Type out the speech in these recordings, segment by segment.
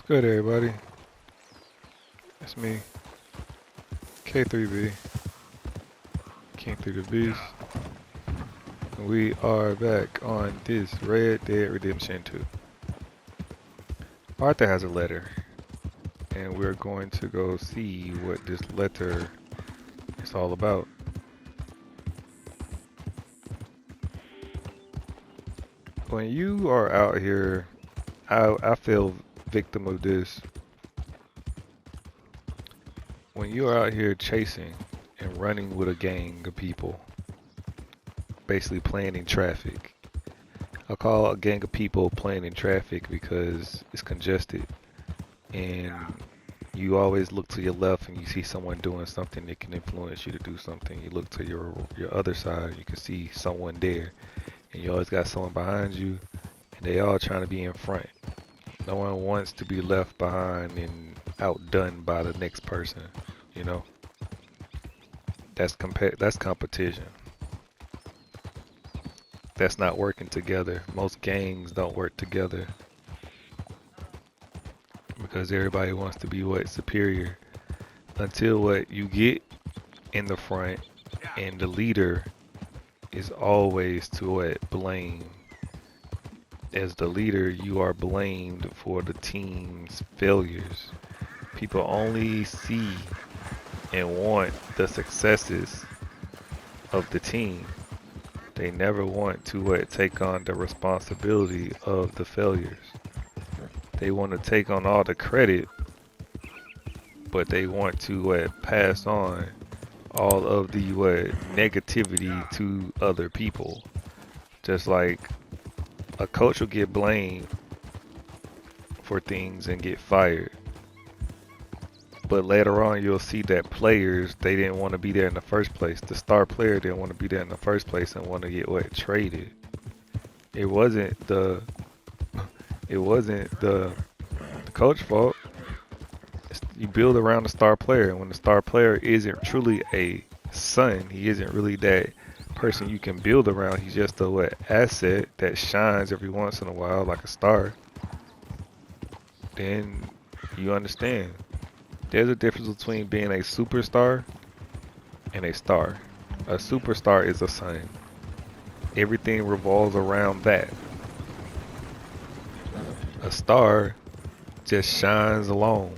Good, everybody. It's me, K3B, King through the Beast. We are back on this Red Dead Redemption 2. Arthur has a letter, and we're going to go see what this letter is all about. When you are out here, I feel victim of this. When you are out here chasing and running with a gang of people, basically playing in traffic. I call a gang of people playing in traffic because it's congested and you always look to your left and you see someone doing something that can influence you to do something. You look to your other side, you can see someone there, and you always got someone behind you, and they all trying to be in front. No one wants to be left behind and outdone by the next person, you know? That's competition. That's not working together. Most gangs don't work together because everybody wants to be superior until you get in the front and the leader is always to blame. As the leader, you are blamed for the team's failures. People only see and want the successes of the team. They never want to take on the responsibility of the failures. They want to take on all the credit, but they want to pass on all of the negativity to other people. Just like a coach will get blamed for things and get fired. But later on, you'll see that players, they didn't want to be there in the first place. The star player didn't want to be there in the first place and want to get traded. It wasn't the coach fault. You build around the star player, and when the star player isn't truly a son, he isn't really that person you can build around. He's just a asset that shines every once in a while like a star. Then you understand. There's a difference between being a superstar and a star. A superstar is a sun. Everything revolves around that. A star just shines alone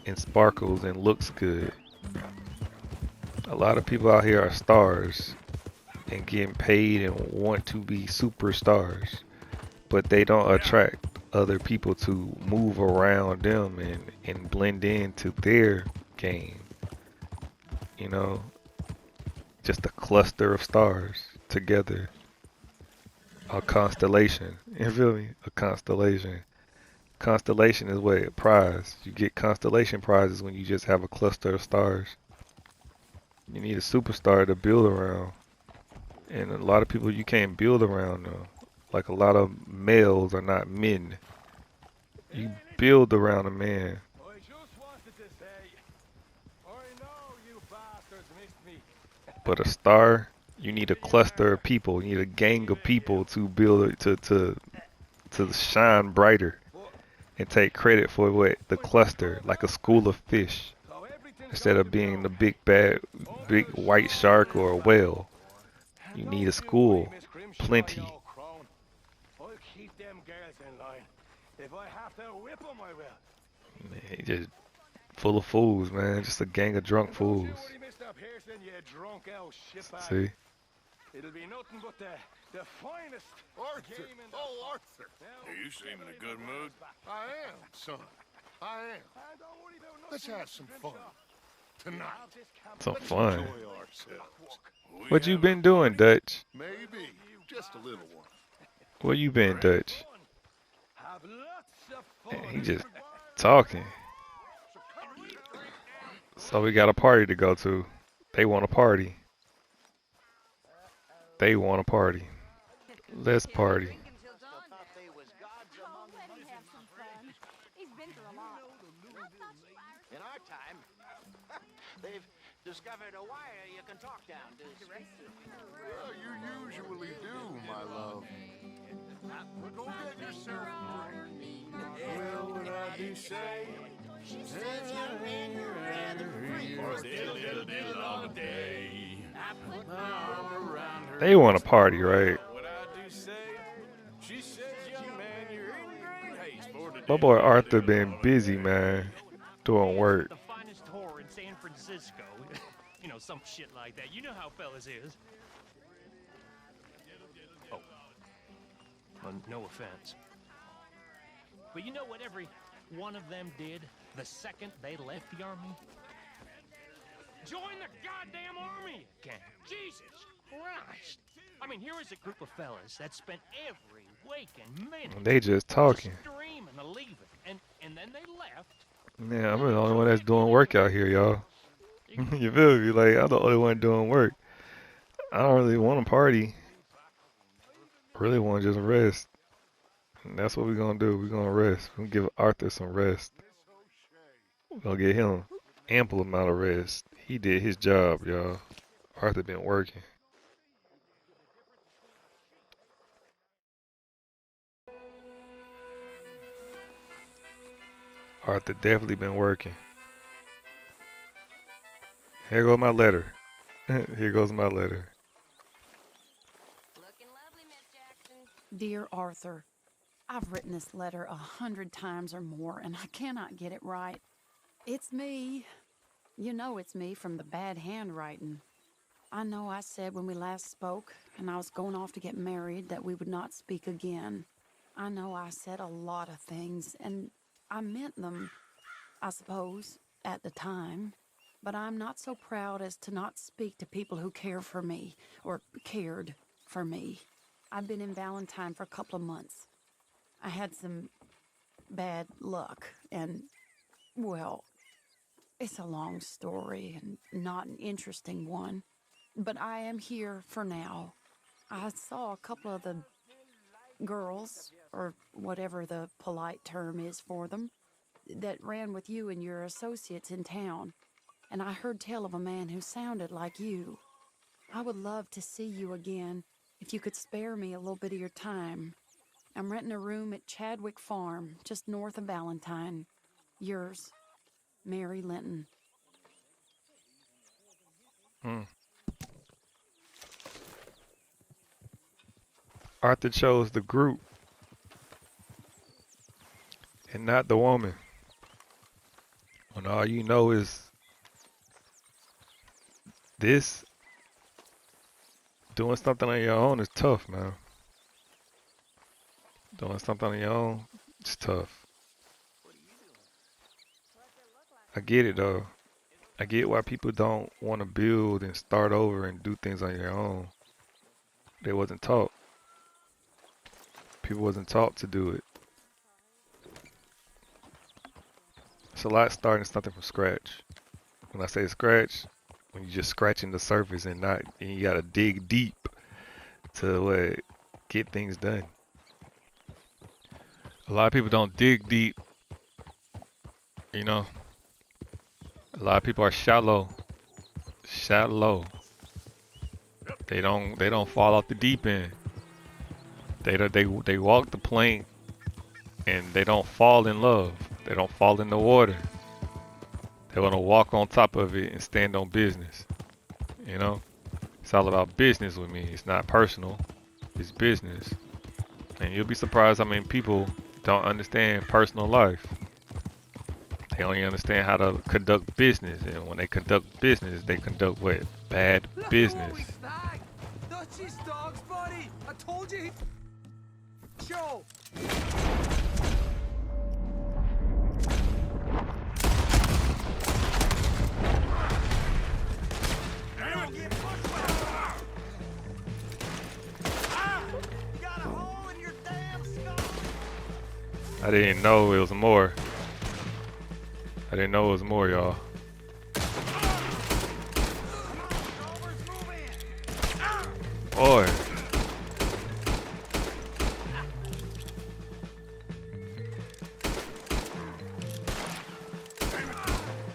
and sparkles and looks good. A lot of people out here are stars and getting paid and want to be superstars, but they don't attract other people to move around them and blend into their game. You know, just a cluster of stars together. A constellation. You feel me? A constellation. Constellation is a prize. You get constellation prizes when you just have a cluster of stars. You need a superstar to build around. And a lot of people you can't build around though. Like a lot of males are not men. You build around a man. I just wanted to say, I know you bastards missed me. But a star, you need a cluster of people. You need a gang of people to build to shine brighter and take credit for the cluster, like a school of fish, instead of being the big big white shark or a whale. You need a school, plenty. I'll keep them girls in line. If I have to whip them, I will. Man, just full of fools, man. Just a gang of drunk fools. See? It'll be nothing but the finest Arthur! game in the Oh, Arthur! You seem in a good mood. I am, son. I am. Let's have some fun. Tonight. Some fun. Enjoy ourselves. What you been doing, Dutch? Maybe. Just a little one. Where you been, Dutch? Have lots of Man, fun. he just talking. So we got a party to go to. They want a party. They want a party. Let's party. In our time, they've discovered a wire you can talk down to. Well, you usually do, my love. Go get yourself a drink. Well, what I do say, She says, young man, you're rather free. or diddle all the day. I put my arm around her. They want to party, right? What I do say, she says, young man, you're in great haste for the My boy Arthur been busy, man, doing work. The finest whore in San Francisco. You know, some shit like that. You know how fellas is. Oh. Well, no offense. But you know what every one of them did the second they left the army? Join the goddamn army again. Jesus Christ. I mean, here is a group of fellas that spent every waking minute They just talking. just dreaming of leaving. And then they left. Man, I'm the only one that's doing work out here, y'all. You feel me? Like, I'm the only one doing work. I don't really want to party. I really want to just rest. And that's what we're going to do. We're going to rest. We're going to give Arthur some rest. We're going to get him ample amount of rest. He did his job, y'all. Arthur been working. Arthur definitely been working. Here goes my letter. Here goes my letter. Looking lovely, Miss Jackson. Dear Arthur, I've written this letter 100 times or more, and I cannot get it right. It's me. You know it's me from the bad handwriting. I know I said when we last spoke, and I was going off to get married, that we would not speak again. I know I said a lot of things, and I meant them, I suppose, at the time. But I'm not so proud as to not speak to people who care for me, or cared for me. I've been in Valentine for a couple of months. I had some bad luck, and, well, it's a long story and not an interesting one. But I am here for now. I saw a couple of the girls, or whatever the polite term is for them, that ran with you and your associates in town. And I heard tell of a man who sounded like you. I would love to see you again, if you could spare me a little bit of your time. I'm renting a room at Chadwick Farm, just north of Valentine. Yours, Mary Linton. Arthur chose the group and not the woman. When all you know is this, doing something on your own is tough, man. Doing something on your own, it's tough. I get it though. I get why people don't want to build and start over and do things on your own. They wasn't taught. People wasn't taught to do it. It's a lot starting something from scratch. When I say scratch, when you're just scratching the surface and you gotta dig deep to get things done. A lot of people don't dig deep, you know. A lot of people are shallow. They don't fall off the deep end. They walk the plank and they don't fall in love. They don't fall in the water. They want to walk on top of it and stand on business. You know, it's all about business with me. It's not personal. It's business. And you'll be surprised how many people don't understand personal life. They only understand how to conduct business. And when they conduct business, they conduct what? Bad business. That's his dogs, buddy. I told you. Show. I didn't know it was more. I didn't know it was more, y'all. Boy.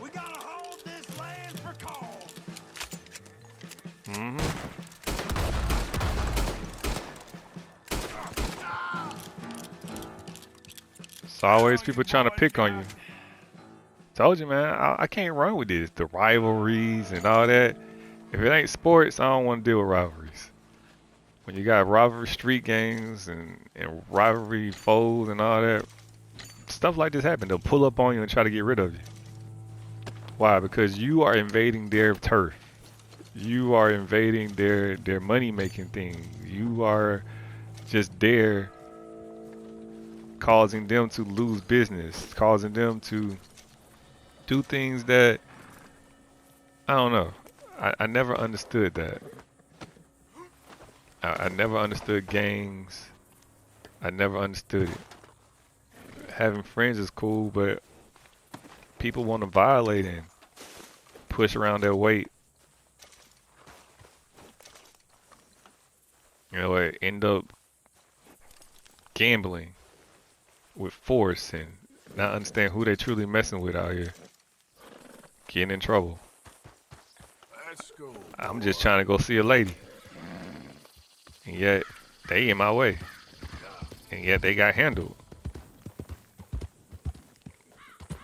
We gotta hold this land for call. Mm-hmm. It's always people trying to pick on you. Told you, man, I can't run with this. The rivalries and all that. If it ain't sports, I don't want to deal with rivalries. When you got rivalry street gangs and rivalry foes and all that, stuff like this happen. They'll pull up on you and try to get rid of you. Why? Because you are invading their turf. You are invading their money making thing. You are just there causing them to lose business, causing them to do things that I don't know. I never understood that. I never understood gangs. I never understood it. Having friends is cool, but people want to violate and push around their weight. You know, end up gambling with force and not understand who they truly messing with out here. Getting in trouble. Let's go. I'm just trying to go see a lady. And yet, they in my way. And yet, they got handled.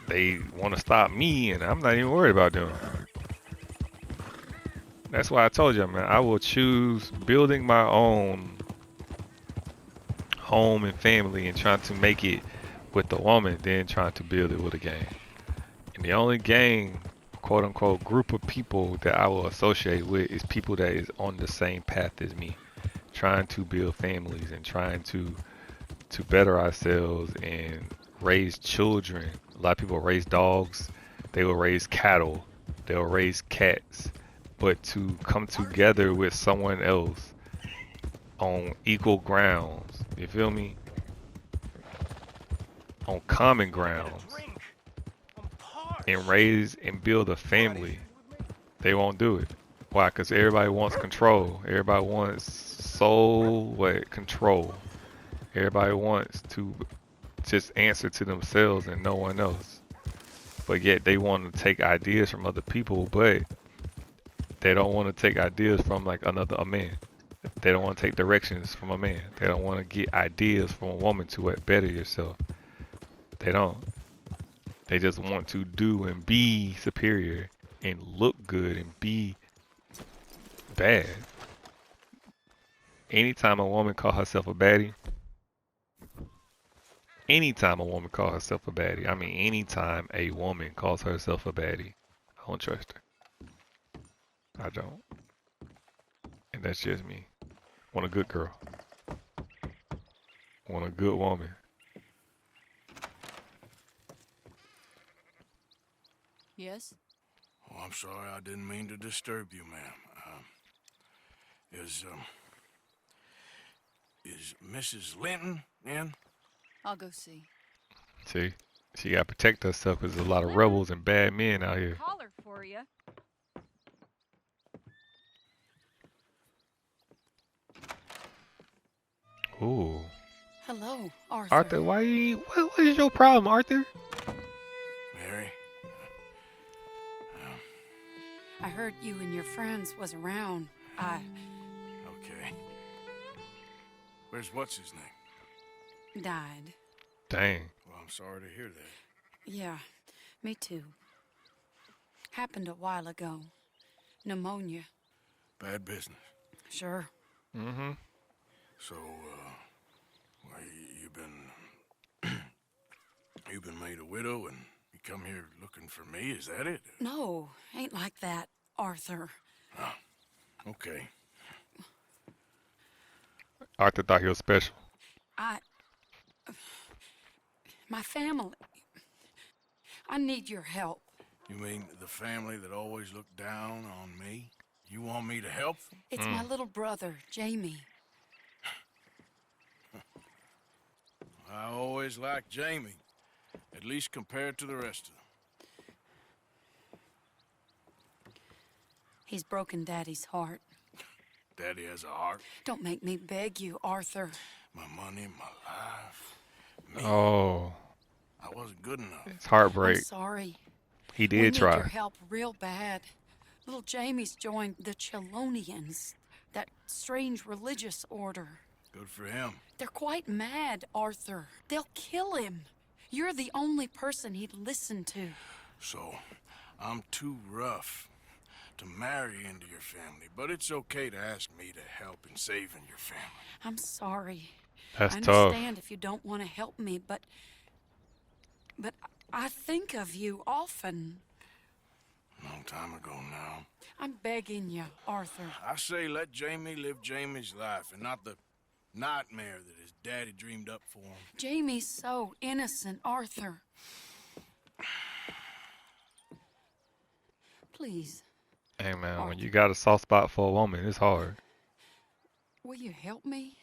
They want to stop me, and I'm not even worried about them. That's why I told you, man, I will choose building my own home and family and trying to make it with the woman than trying to build it with a gang. And the only gang, quote unquote, group of people that I will associate with is people that is on the same path as me, trying to build families and trying to better ourselves and raise children. A lot of people raise dogs, they will raise cattle, they'll raise cats, but to come together with someone else on equal grounds, you feel me? On common grounds, and raise and build a family, they won't do it. Why? Because everybody wants control. Everybody wants soul control. Everybody wants to just answer to themselves and no one else. But yet they want to take ideas from other people, but they don't want to take ideas from like a man. They don't want to take directions from a man. They don't want to get ideas from a woman to better yourself. They don't. They just want to do and be superior and look good and be bad. Anytime a woman call herself a baddie, anytime a woman calls herself a baddie, I mean anytime a woman calls herself a baddie, I don't trust her. I don't. And that's just me. Want a good girl. Want a good woman. Yes? Oh, I'm sorry, I didn't mean to disturb you, ma'am. Is Mrs. Linton in? I'll go see. See? She gotta protect herself because there's a lot of rebels and bad men out here. Collar for you. Ooh. Hello, Arthur. Arthur, why you, what is your problem, Arthur? Mary? I heard you and your friends was around. Okay. Where's what's his name? Died. Dang. Well, I'm sorry to hear that. Yeah, me too. Happened a while ago. Pneumonia. Bad business. Sure. Mm-hmm. So, well, you've been made a widow and you come here looking for me, is that it? No, ain't like that, Arthur. Oh, okay. Arthur thought he was special. My family. I need your help. You mean the family that always looked down on me? You want me to help them? It's my little brother, Jamie. I always liked Jamie, at least compared to the rest of them. He's broken Daddy's heart. Daddy has a heart. Don't make me beg you, Arthur. My money, my life. Me. Oh. I wasn't good enough. It's heartbreak. I'm sorry. He We did need try. your help real bad. Little Jamie's joined the Chelonians, that strange religious order. Good for him. They're quite mad, Arthur. They'll kill him. You're the only person he'd listen to. So, I'm too rough to marry into your family, but it's okay to ask me to help in saving your family. I'm sorry. That's I tough. understand if you don't want to help me, but I think of you often. Long time ago now. I'm begging you, Arthur. I say let Jamie live Jamie's life and not the nightmare that his daddy dreamed up for him. Jamie's so innocent, Arthur. Please, Hey man, when you got a soft spot for a woman, it's hard. will you help me?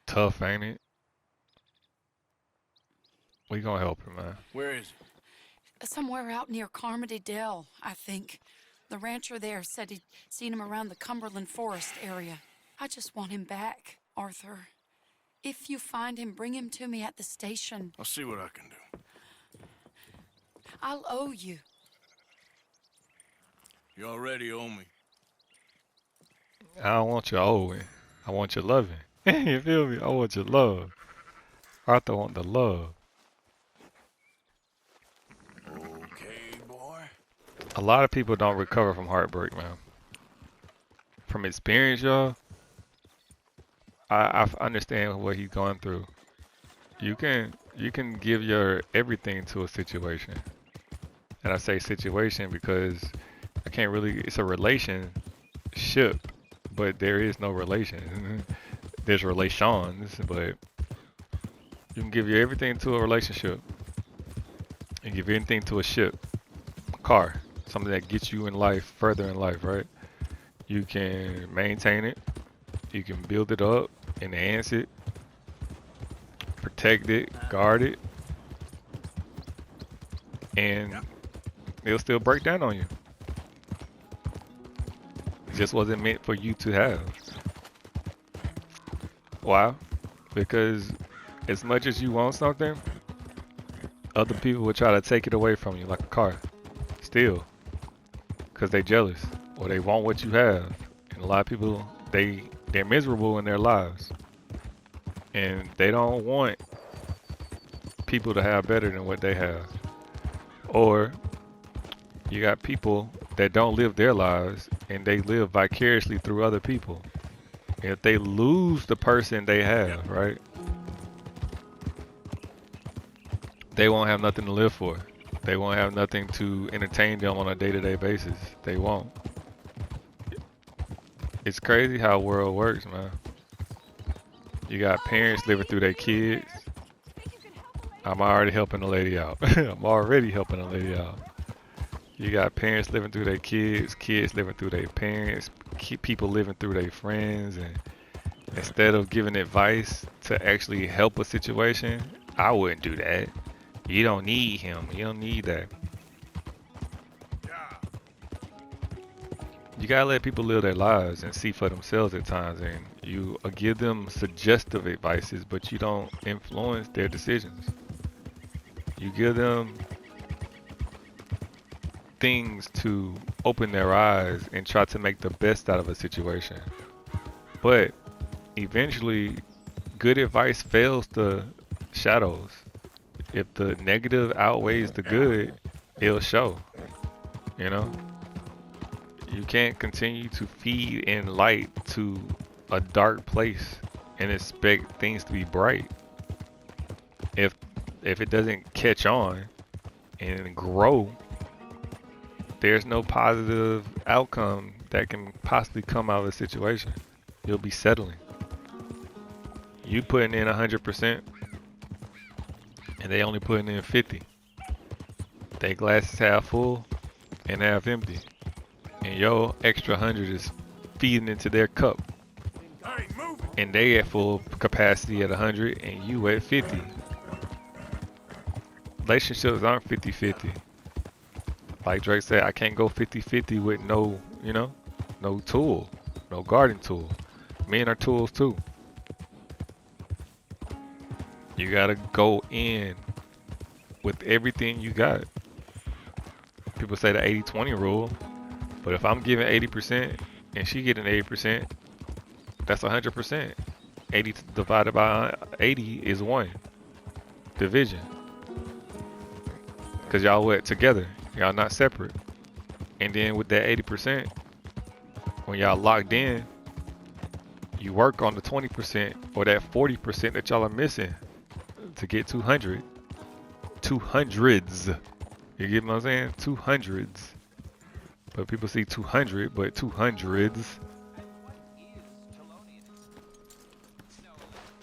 Tough, ain't it? We gonna help her, man. Where is he? Somewhere out near Carmody Dell, I think. The rancher there said he'd seen him around the Cumberland Forest area. I just want him back, Arthur. If you find him, bring him to me at the station. I'll see what I can do. I'll owe you. You already owe me. I don't want your owing. I want your loving. You feel me? I want your love. Arthur want the love. Okay, boy. A lot of people don't recover from heartbreak, man. From experience, y'all, I understand what he's going through. You can give your everything to a situation. And I say situation because I can't really, it's a relationship, but there is no relation. There's relations, but you can give your everything to a relationship and give anything to a ship, a car, something that gets you in life, further in life, right? You can maintain it, you can build it up, enhance it, protect it, guard it, and it'll still break down on you. It just wasn't meant for you to have. Why? Because as much as you want something, other people will try to take it away from you like a car. Still. Because they jealous or they want what you have. And a lot of people, they're miserable in their lives. And they don't want people to have better than what they have. Or you got people that don't live their lives and they live vicariously through other people. And if they lose the person they have, right? They won't have nothing to live for. They won't have nothing to entertain them on a day-to-day basis. They won't. It's crazy how the world works, man. You got parents living through their kids. I'm already helping the lady out. I'm already helping the lady out. You got parents living through their kids, kids living through their parents, people living through their friends, and instead of giving advice to actually help a situation, I wouldn't do that. You don't need him. You don't need that. You gotta let people live their lives and see for themselves at times, and you give them suggestive advices, but you don't influence their decisions. You give them things to open their eyes and try to make the best out of a situation. But eventually, good advice fails the shadows. If the negative outweighs the good, it'll show. You know? You can't continue to feed in light to a dark place and expect things to be bright. If it doesn't catch on and grow, there's no positive outcome that can possibly come out of the situation. You'll be settling. You putting in 100% and they only putting in 50. Their glass is half full and half empty. And your extra 100 is feeding into their cup. And they at full capacity at 100 and you at 50. Relationships aren't 50-50. Like Drake said, I can't go 50-50 with no, no tool, no garden tool. Men are tools too. You gotta go in with everything you got. People say the 80-20 rule, but if I'm giving 80% and she getting 80%, that's 100%. 80 divided by 80 is 1 division. Because y'all what? Together. Y'all not separate. And then with that 80%, when y'all locked in, you work on the 20% or that 40% that y'all are missing to get 200. 200s. You get what I'm saying? 200s. But people see 200, but 200s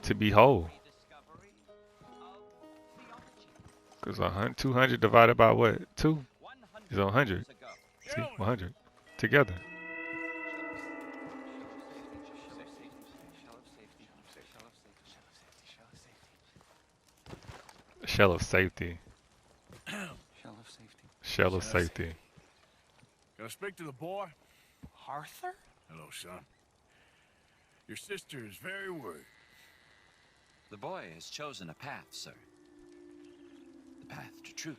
to be whole. Because 200 divided by what? 2 is 100. See? 100. Together. Shell of safety. Shell of safety. Can I speak to the boy? Arthur? Hello, son. Your sister is very worried. The boy has chosen a path, sir. The path to truth.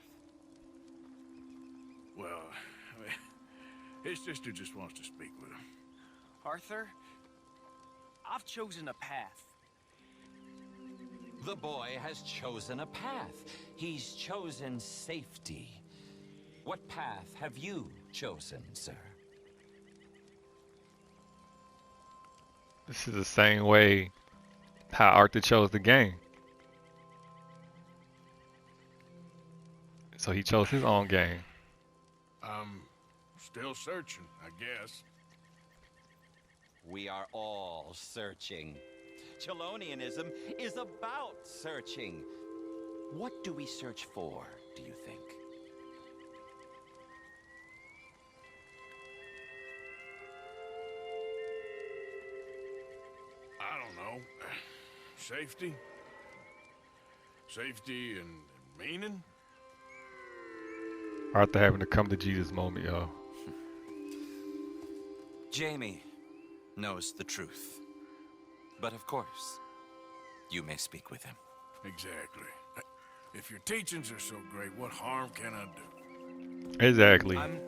Well, I mean, his sister just wants to speak with him. Arthur, I've chosen a path. The boy has chosen a path. He's chosen safety. What path have you chosen, sir? This is the same way how Arthur chose the game. So he chose his own game. I'm still searching, I guess. We are all searching. Chelonianism is about searching. What do we search for, do you think? I don't know. Safety? Safety and meaning? Arthur having to come to Jesus moment, y'all. Jamie knows the truth. But of course, you may speak with him. Exactly. If your teachings are so great, what harm can I do? Exactly. I'm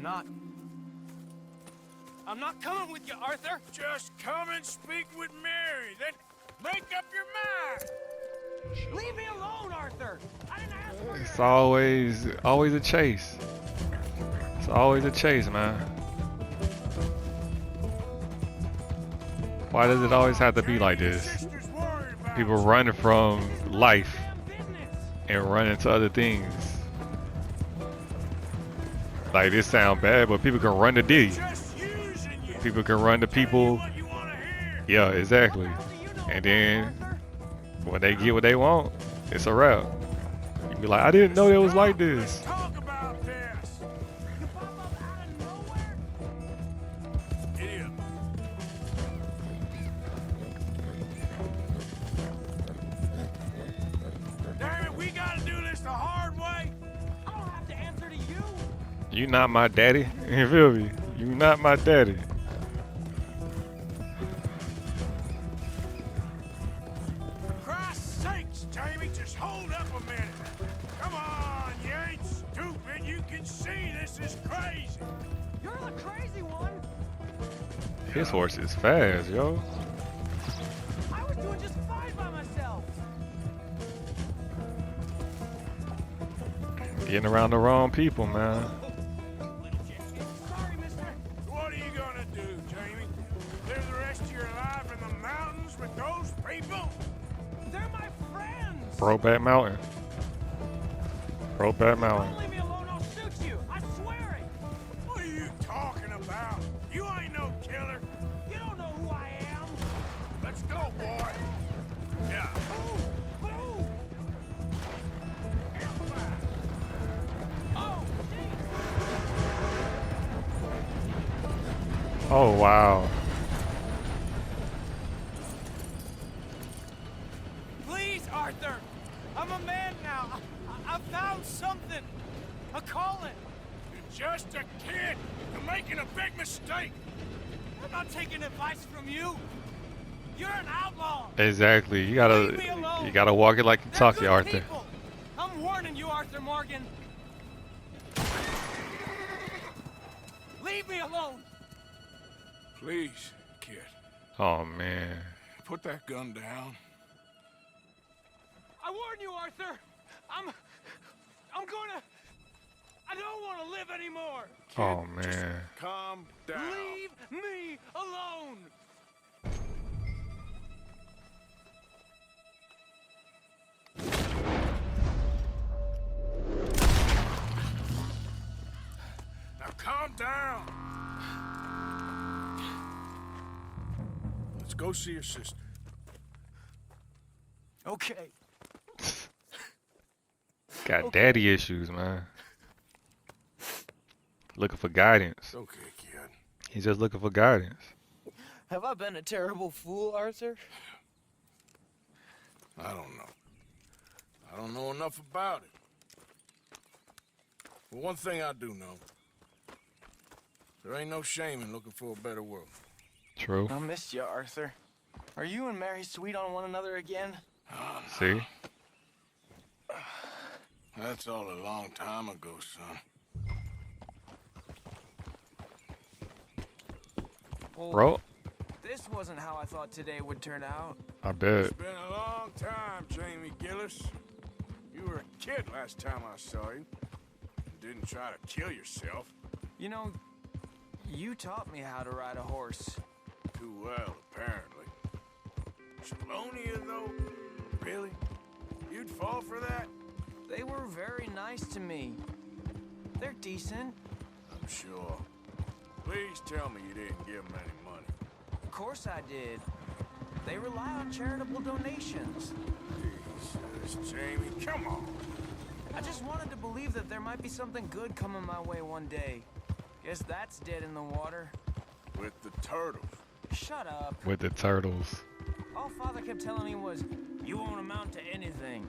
not coming with you, Arthur. Just come and speak with Mary, then make up your mind. Leave me alone, Arthur. I didn't ask for It's your always a chase. It's always a chase, man. Why does it always have to be like this? People running from life and running to other things. Like, this sound bad, but people can run to D. People can run to people. Yeah, exactly. And then when they get what they want, it's a wrap. You be like, I didn't know it was like this. Talk about this. You pop up out of nowhere. Idiot. Damn it, we gotta do this the hard way. I don't have to answer to you. You not my daddy. You feel me? You not my daddy. Christ's sakes, Jamie, just hold up a minute. Come on, you ain't stupid. You can see this is crazy. You're the crazy one. His horse is fast, yo. I was doing just fine by myself. Getting around the wrong people, man. Sorry, mister. What are you gonna do, Jamie? Live the rest of your life in the mountains with those people? They're my friends. Brokeback Mountain. Brokeback Mountain. Don't leave me alone, I'll shoot you. I swear it. What are you talking about? You ain't no killer. You don't know who I am. Let's go, boy. Yeah. Ooh, ooh. Oh, Oh, wow. please, Arthur. I'm a man now. I found something. A calling. You're just a kid. You're making a big mistake. I'm not taking advice from you. You're an outlaw. Exactly. You Leave me alone. gotta walk it like you They're talk it, good Arthur. people. I'm warning you, Arthur Morgan. Leave me alone. Please, kid. Oh man. Put that gun down. I warn you, Arthur. I'm gonna. I don't want to live anymore. Oh Just man. calm down. Leave me alone. Now calm down. Let's go see your sister. Okay. Got daddy issues, man. Looking for guidance. Okay, kid. He's just looking for guidance. Have I been a terrible fool, Arthur? I don't know. I don't know enough about it. But one thing I do know. There ain't no shame in looking for a better world. True. I missed you, Arthur. Are you and Mary sweet on one another again? See? That's all a long time ago, son. Well, Bro, this wasn't how I thought today would turn out. I bet. It's been a long time, Jamie Gillis. You were a kid last time I saw you. You didn't try to kill yourself. You know, you taught me how to ride a horse. Too well, apparently. Chelonia, though? Really? You'd fall for that? They were very nice to me. They're decent. I'm sure. Please tell me you didn't give them any money. Of course I did. They rely on charitable donations. Jesus, Jamie, come on. I just wanted to believe that there might be something good coming my way one day. Guess that's dead in the water. With the turtles. Shut up. With the turtles. All Father kept telling me was, you won't amount to anything.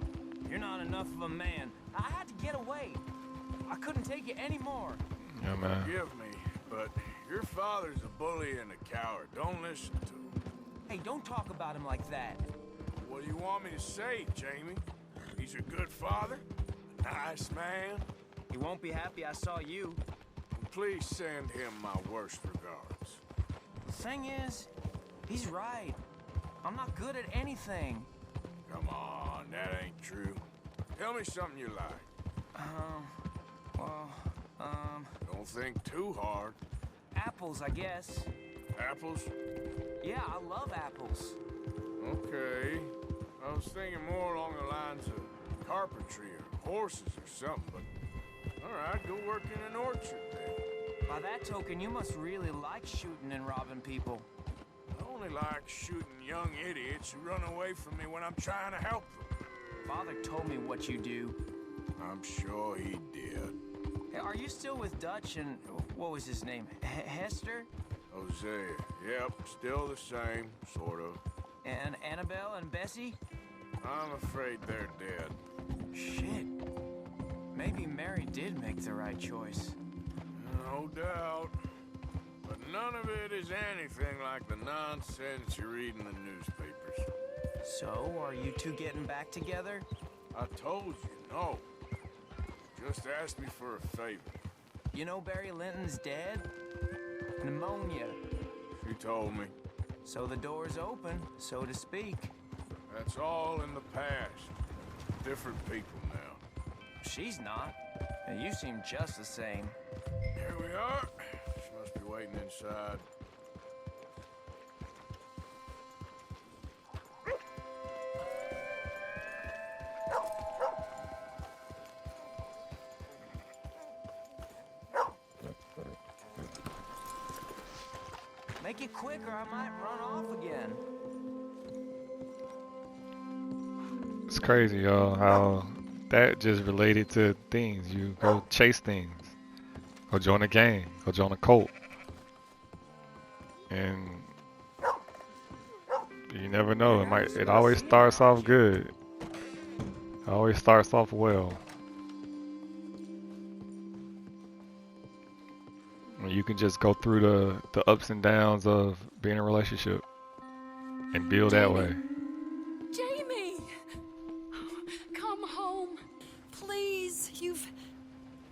You're not enough of a man. I had to get away. I couldn't take it anymore. Yeah, man. Forgive me, but your father's a bully and a coward. Don't listen to him. Hey, don't talk about him like that. What do you want me to say, Jamie? He's a good father? A nice man? He won't be happy I saw you. Please send him my worst regards. The thing is, he's right. I'm not good at anything. Come on, that ain't true. Tell me something you like. Don't think too hard. Apples, I guess. Apples? Yeah, I love apples. Okay. I was thinking more along the lines of carpentry or horses or something, but... Alright, go work in an orchard then. By that token, you must really like shooting and robbing people. I only like shooting young idiots who run away from me when I'm trying to help them. Father told me what you do. I'm sure he did. Hey, are you still with Dutch and... what was his name? Hester? Hosea. Yep, still the same, sort of. And Annabelle and Bessie? I'm afraid they're dead. Shit. Maybe Mary did make the right choice. No doubt. But none of it is anything like the nonsense you read in the newspapers. So, are you two getting back together? I told you, no. Just ask me for a favor. You know Barry Linton's dead? Pneumonia. She told me. So the door's open, so to speak. That's all in the past. Different people now. She's not. And you seem just the same. Here we are. She must be waiting inside. Make it quick or I might run off again. It's crazy, y'all, how that just related to things. You go chase things. Go join a gang. Go join a cult. And you never know. It always starts off good. It always starts off well. You can just go through the ups and downs of being in a relationship and build that way. Jamie! Come home. Please.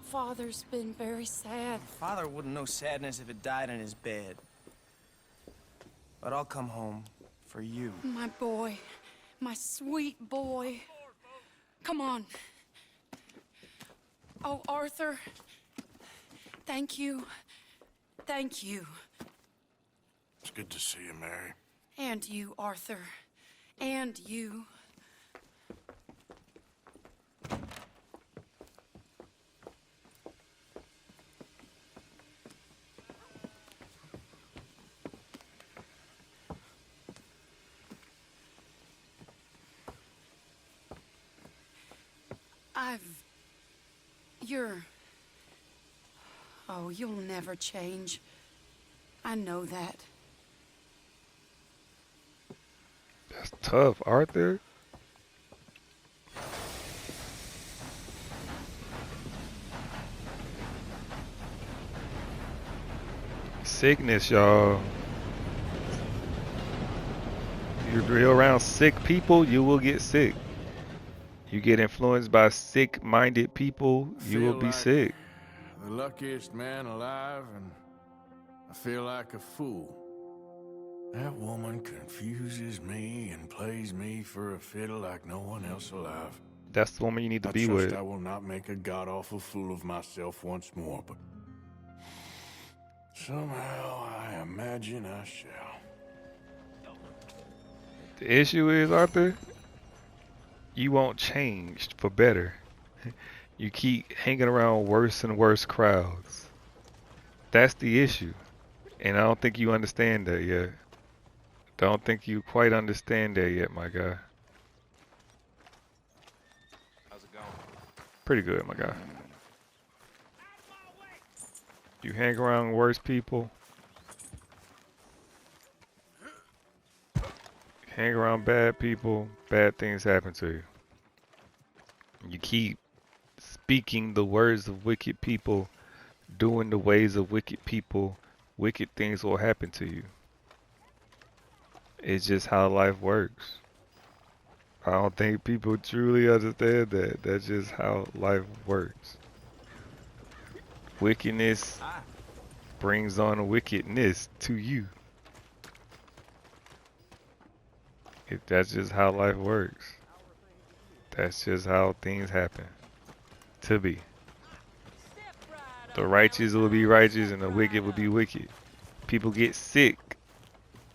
Father's been very sad. Father wouldn't know sadness if it died in his bed. but I'll come home for you. My boy. My sweet boy. Come on. Oh, Arthur. Thank you. Thank you. It's good to see you, Mary. And you, Arthur. And you. You're... Oh, you'll never change. I know that. That's tough, Arthur. Sickness, y'all. You're around sick people, you will get sick. You get influenced by sick-minded people, you will be sick. The luckiest man alive, and I feel like a fool. That woman confuses me and plays me for a fiddle like no one else alive. That's the woman you need to be I trust with. I will not make a god-awful fool of myself once more, but somehow I imagine I shall. The issue is, Arthur, you won't change for better. You keep hanging around worse and worse crowds. That's the issue. And I don't think you understand that yet. Don't think you quite understand that yet, my guy. How's it going? Pretty good, my guy. You hang around worse people. Hang around bad people, bad things happen to you. You keep speaking the words of wicked people, doing the ways of wicked people, wicked things will happen to you. It's just how life works. I don't think people truly understand that. That's just how life works. Wickedness brings on wickedness to you. That's just how life works. That's just how things happen. To be. The righteous will be righteous and the wicked will be wicked. People get sick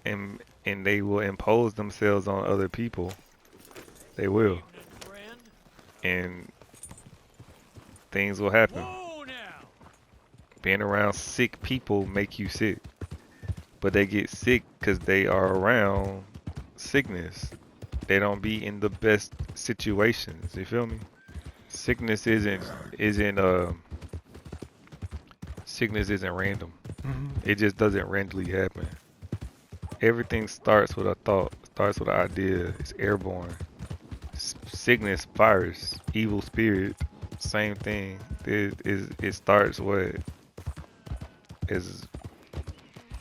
and they will impose themselves on other people. They will. And things will happen. Being around sick people make you sick. But they get sick because they are around sickness. They don't be in the best situations. You feel me? Sickness isn't random. It just doesn't randomly happen. Everything starts with a thought, starts with an idea. It's airborne. Sickness, virus, evil spirit, same thing. It starts what is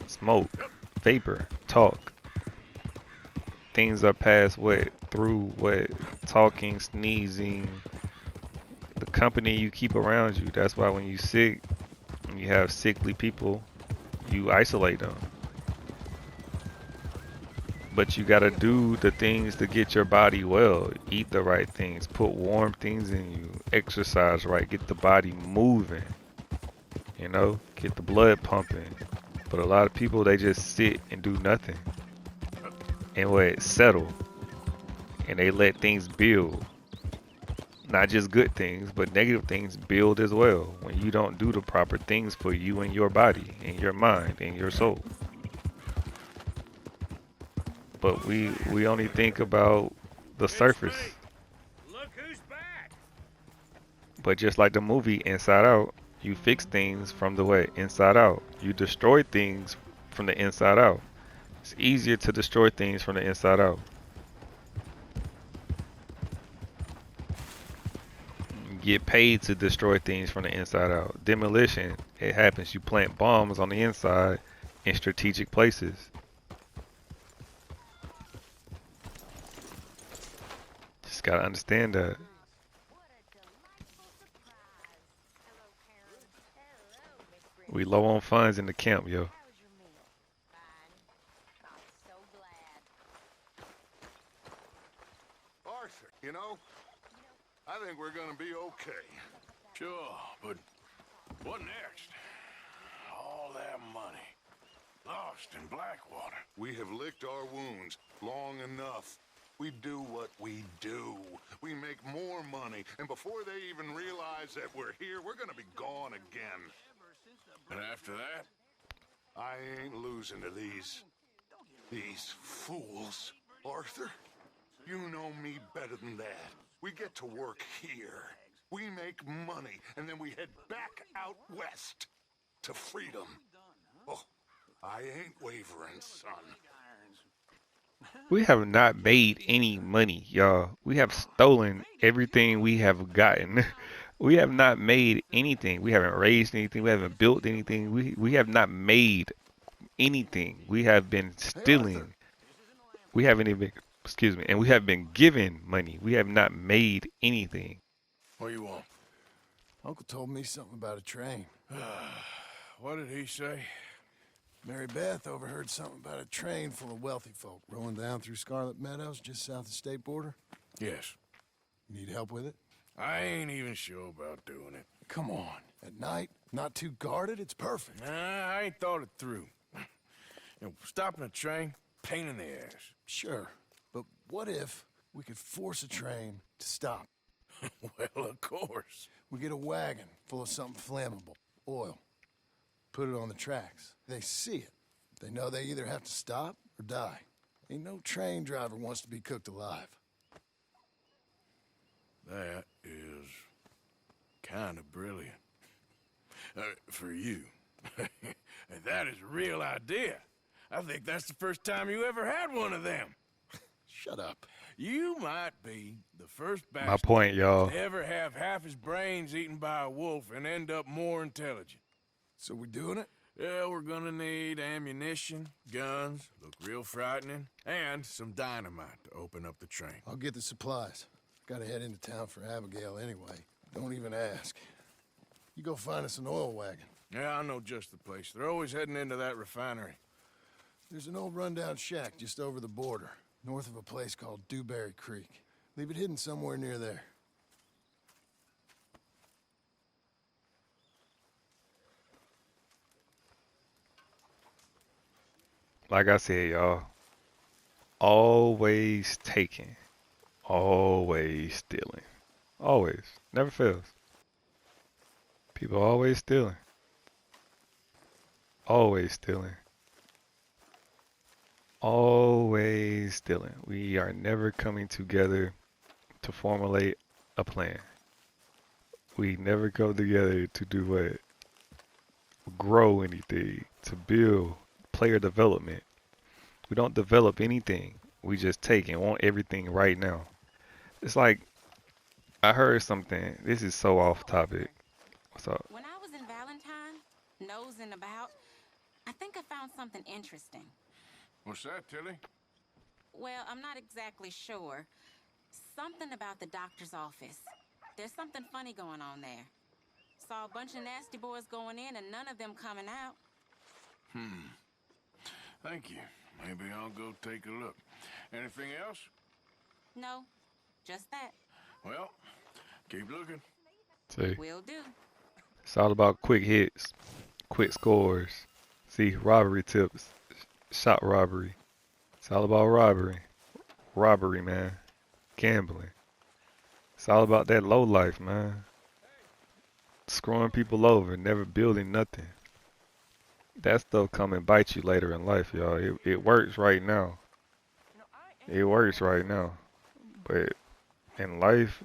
smoke, vapor, talk. Things are passed through talking, sneezing, the company you keep around you. That's why when you sick, when you have sickly people, you isolate them. But you gotta do the things to get your body well. Eat the right things, put warm things in you, exercise right, get the body moving. You know, get the blood pumping. But a lot of people, they just sit and do nothing. And settle. And they let things build. Not just good things, but negative things build as well. When you don't do the proper things for you and your body, and your mind, and your soul. But we only think about the surface. Look who's back. But just like the movie Inside Out, you fix things from the inside out. You destroy things from the inside out. It's easier to destroy things from the inside out. You get paid to destroy things from the inside out. Demolition, it happens. You plant bombs on the inside in strategic places. Just gotta understand that. We low on funds in the camp, yo. Arthur, you know, I think we're gonna be okay. Sure, but what next? All that money. Lost in Blackwater. We have licked our wounds long enough. We do what we do. We make more money, and before they even realize that we're here, we're gonna be gone again. And after that? I ain't losing to these fools. Arthur, you know me better than that. We get to work here. We make money, and then we head back out west to freedom. Oh, I ain't wavering, son. We have not made any money, y'all. We have stolen everything we have gotten. We have not made anything. We haven't raised anything. We haven't built anything. We have not made anything. We have been stealing. We haven't even, excuse me, and we have been given money. We have not made anything. What do you want? Uncle told me something about a train. What did he say? Mary Beth overheard something about a train full of wealthy folk rolling down through Scarlet Meadows just south of the state border. Yes. You need help with it? I ain't even sure about doing it. Come on. At night, not too guarded, it's perfect. Nah, I ain't thought it through. You know, stopping a train, pain in the ass. Sure, but what if we could force a train to stop? Well, of course. We get a wagon full of something flammable, oil. Put it on the tracks. They see it. They know they either have to stop or die. Ain't no train driver wants to be cooked alive. That is kind of brilliant. For you. That is a real idea. I think that's the first time you ever had one of them. Shut up. You might be the first My bastard point, y'all. to ever have half his brains eaten by a wolf and end up more intelligent. So we doing it? Yeah, we're gonna need ammunition, guns, look real frightening, and some dynamite to open up the train. I'll get the supplies. Gotta head into town for Abigail anyway. Don't even ask. You go find us an oil wagon. Yeah, I know just the place. They're always heading into that refinery. There's an old rundown shack just over the border, north of a place called Dewberry Creek. Leave it hidden somewhere near there. Like I said, y'all, always taking, always stealing, always, never fails. People always stealing, always stealing, always stealing. We are never coming together to formulate a plan. We never come together to do what? Grow anything, to build player development. We don't develop anything. We just take and want everything right now. It's like I heard something. This is so off topic. So When I was in Valentine, nosing about, I think I found something interesting. What's that, Tilly? Well, I'm not exactly sure. Something about the doctor's office. There's something funny going on there. Saw a bunch of nasty boys going in and none of them coming out. Thank you. Maybe I'll go take a look. Anything else? No, just that. Well, keep looking. see, Will do. it's all about quick hits, quick scores. See, robbery tips, shot robbery. It's all about robbery. Robbery, man. Gambling. It's all about that low life, man. Screwing people over, never building nothing. That stuff come and bite you later in life, y'all. It works right now. It works right now. But in life,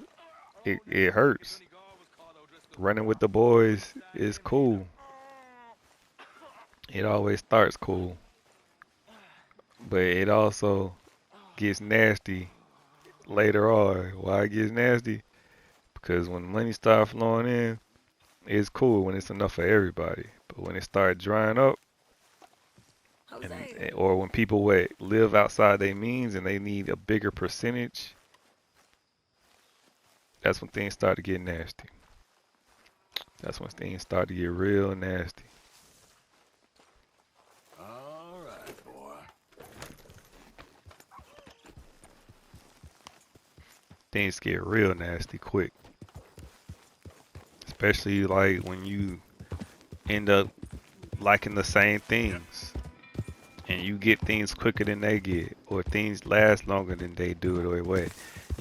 it hurts. Running with the boys is cool. It always starts cool. But it also gets nasty later on. Why it gets nasty? Because when money starts flowing in, it's cool when it's enough for everybody. But when it starts drying up, or when people live outside their means and they need a bigger percentage, that's when things start to get nasty. That's when things start to get real nasty. All right, boy. things get real nasty quick. Especially like when you end up liking the same things and you get things quicker than they get, or things last longer than they do it, or what.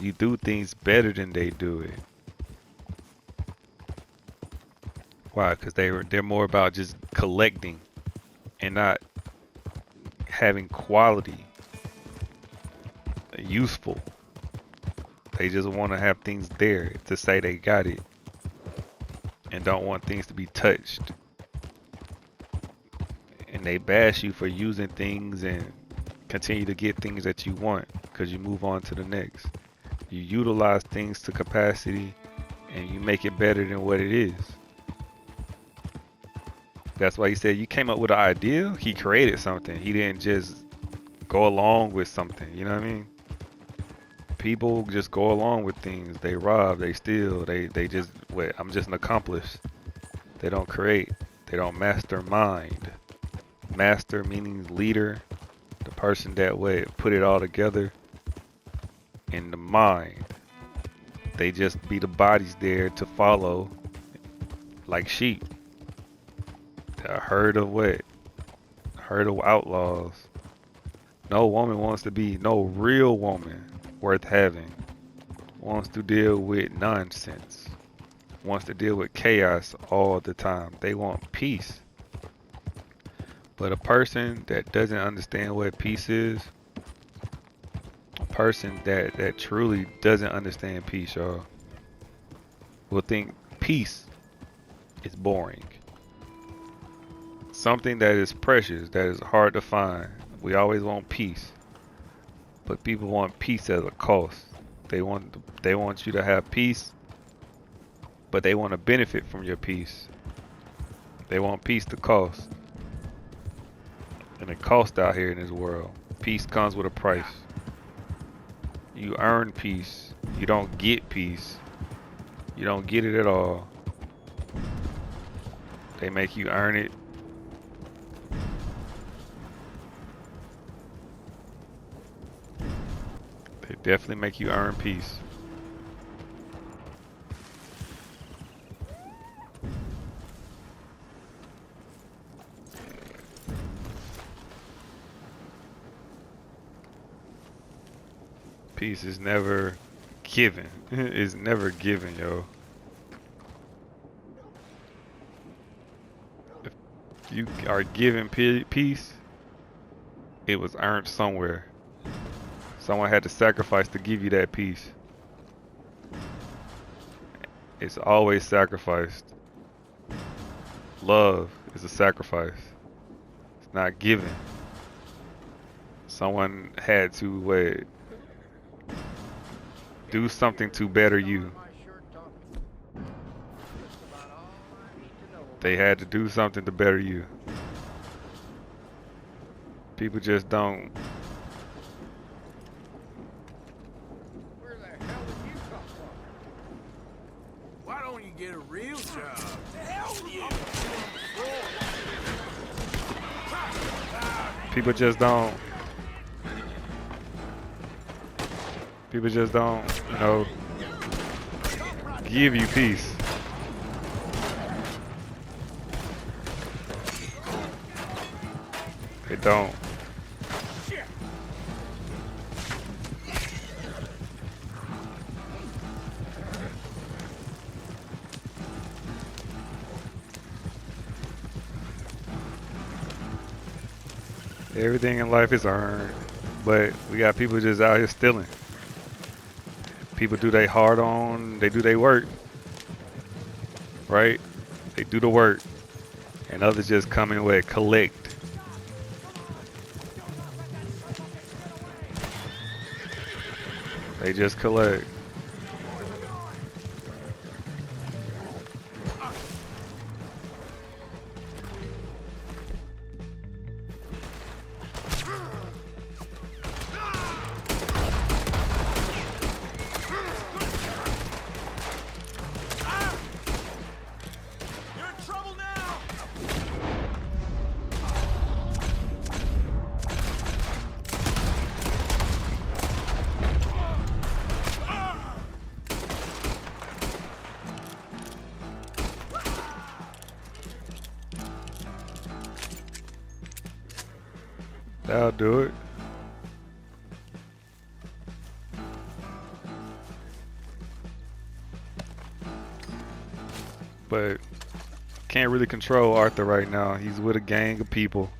You do things better than they do it. Why? Because they're more about just collecting and not having quality, useful. They just want to have things there to say they got it and don't want things to be touched. And they bash you for using things and continue to get things that you want because you move on to the next. You utilize things to capacity and you make it better than what it is. That's why he said you came up with an idea. He created something. He didn't just go along with something. You know what I mean? People just go along with things. They rob, they steal, they just, wait, I'm just an accomplice. They don't create. They don't mastermind. Master meaning leader, the person that would put it all together in the mind. They just be the bodies there to follow like sheep. A herd of what? A herd of outlaws. No woman wants to be, no real woman worth having wants to deal with nonsense. Wants to deal with chaos all the time. They want peace. But a person that doesn't understand what peace is, a person that truly doesn't understand peace, y'all, will think peace is boring. Something that is precious, that is hard to find. We always want peace. But people want peace at a cost. They want you to have peace, but they want to benefit from your peace. They want peace to cost. And it costs out here in this world. Peace comes with a price. You earn peace. You don't get peace. You don't get it at all. They make you earn it. They definitely make you earn peace. Peace is never given. It's never given, yo. If you are given peace, it was earned somewhere. Someone had to sacrifice to give you that peace. It's always sacrificed. Love is a sacrifice. It's not given. Someone had to do something to better you. They had to do something to better you. People just don't. Where the hell did you come from? Why don't you get a real job? The hell with you! People just don't. People just don't, you know, give you peace. They don't. Everything in life is earned, but we got people just out here stealing. People do they hard on, they do their work, right? They do the work, and others just come in with collect. They just collect. That'll do it. But can't really control Arthur right now. He's with a gang of people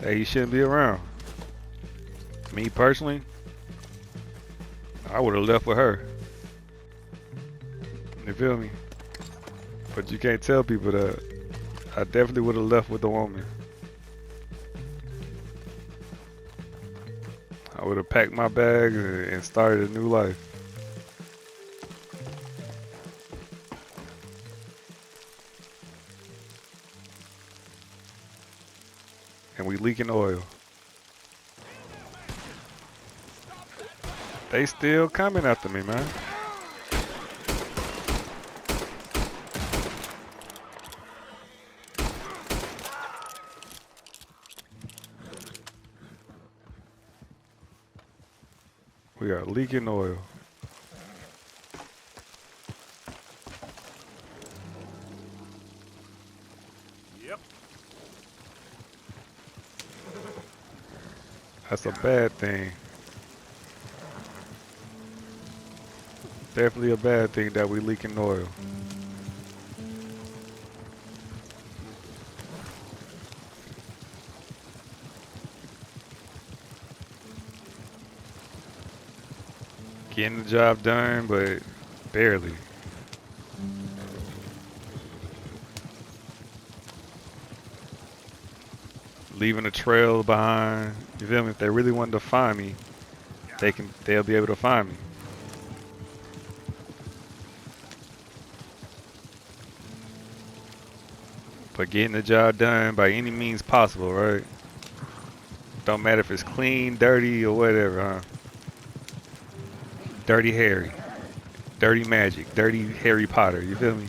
that he shouldn't be around. Me personally, I would have left with her. You feel me? But you can't tell people that. I definitely would have left with the woman. I would have packed my bags and started a new life. And we leaking oil. They still coming after me, man. We are leaking oil. Yep. That's a bad thing. Definitely a bad thing that we leaking oil. Getting the job done, but barely. Leaving a trail behind. You feel me? If they really wanted to find me, they'll be able to find me. But getting the job done by any means possible, right? Don't matter if it's clean, dirty, or whatever, huh? Dirty Harry, dirty magic, dirty Harry Potter, you feel me?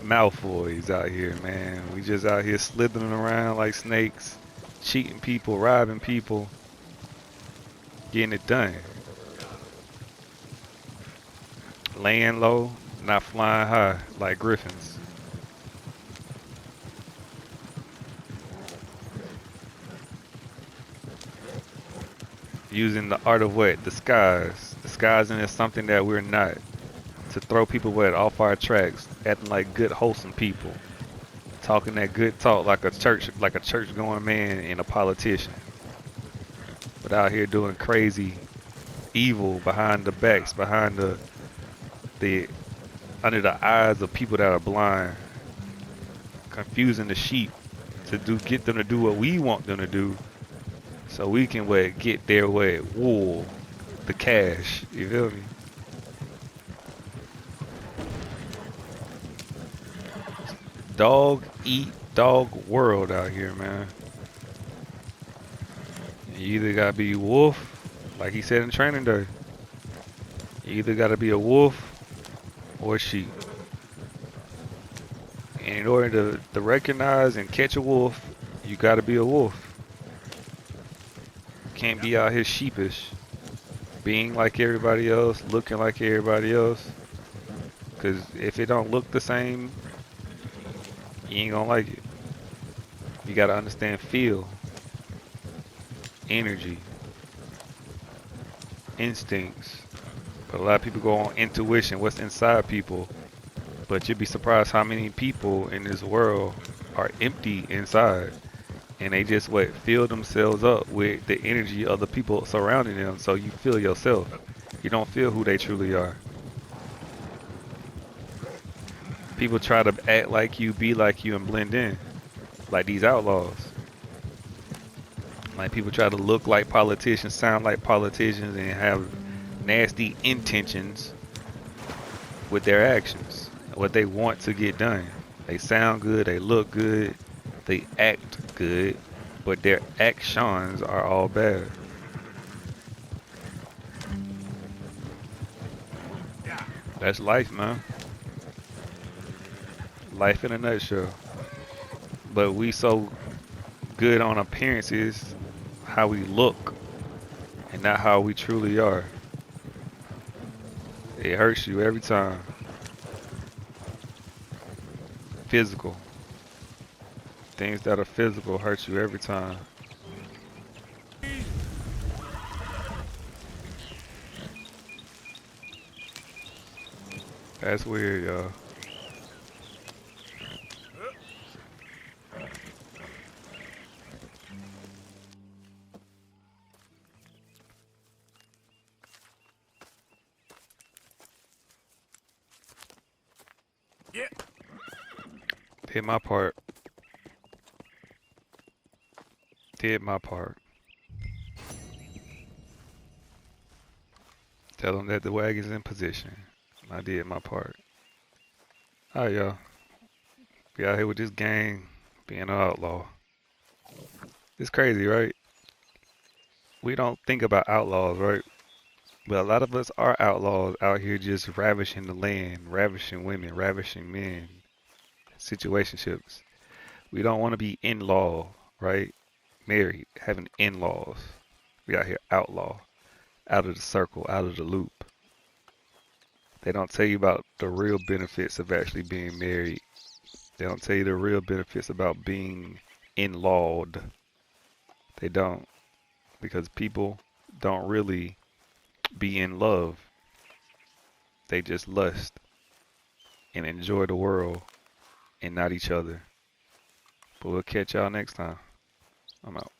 Malfoys out here, man. We just out here slithering around like snakes, cheating people, robbing people, getting it done. Laying low, not flying high like griffins. Using the art of what? Disguise. Disguising is something that we're not. To throw people what? Off our tracks. Acting like good, wholesome people. Talking that good talk like a church going man and a politician. But out here doing crazy evil behind the backs, behind the under the eyes of people that are blind. Confusing the sheep to get them to do what we want them to do. So we can get their wool, the cash, you feel me? Dog eat dog world out here, man. You either gotta be wolf, like he said in Training Day. You either gotta be a wolf or a sheep. And in order to recognize and catch a wolf, you gotta be a wolf. Can't be out here sheepish, being like everybody else, looking like everybody else. Cause if it don't look the same, you ain't gonna like it. You gotta understand feel, energy, instincts. But a lot of people go on intuition, what's inside people. But you'd be surprised how many people in this world are empty inside. And they just fill themselves up with the energy of the people surrounding them, so you feel yourself. You don't feel who they truly are. People try to act like you, be like you, and blend in, like these outlaws. Like people try to look like politicians, sound like politicians, and have nasty intentions with their actions, what they want to get done. They sound good, they look good, they act good, but their actions are all bad. That's life, man. Life in a nutshell. But we so good on appearances, how we look, and not how we truly are. It hurts you every time. Physical. Things that are physical hurt you every time. That's weird, y'all. Yeah. Did my part. Did my part. Tell them that the wagon's in position. I did my part. Alright, y'all. Be out here with this gang, being an outlaw. It's crazy, right? We don't think about outlaws, right? But a lot of us are outlaws out here just ravishing the land, ravishing women, ravishing men, situationships. We don't want to be in law, right? Married, having in-laws. We out here outlaw, out of the circle, out of the loop. They don't tell you about the real benefits of actually being married. They don't tell you the real benefits about being in-lawed. They don't. Because people don't really be in love. They just lust and enjoy the world and not each other. But we'll catch y'all next time. I'm out.